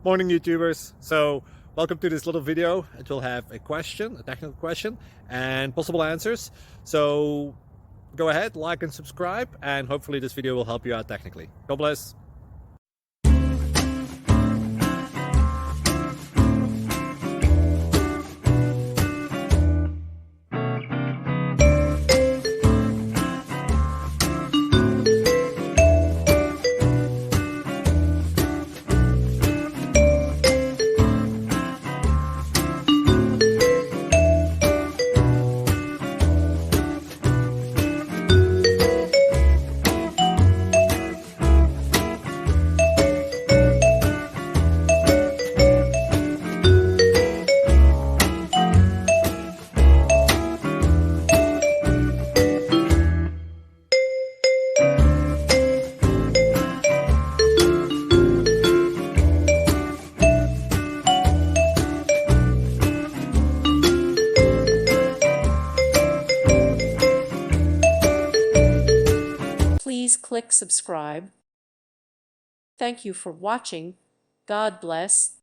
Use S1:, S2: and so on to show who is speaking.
S1: Morning YouTubers. So welcome to this little video. It will have a question, a technical question, and possible answers. So go ahead, like and subscribe, and hopefully this video will help you out technically. God bless.
S2: Please click subscribe. Thank you for watching. God bless.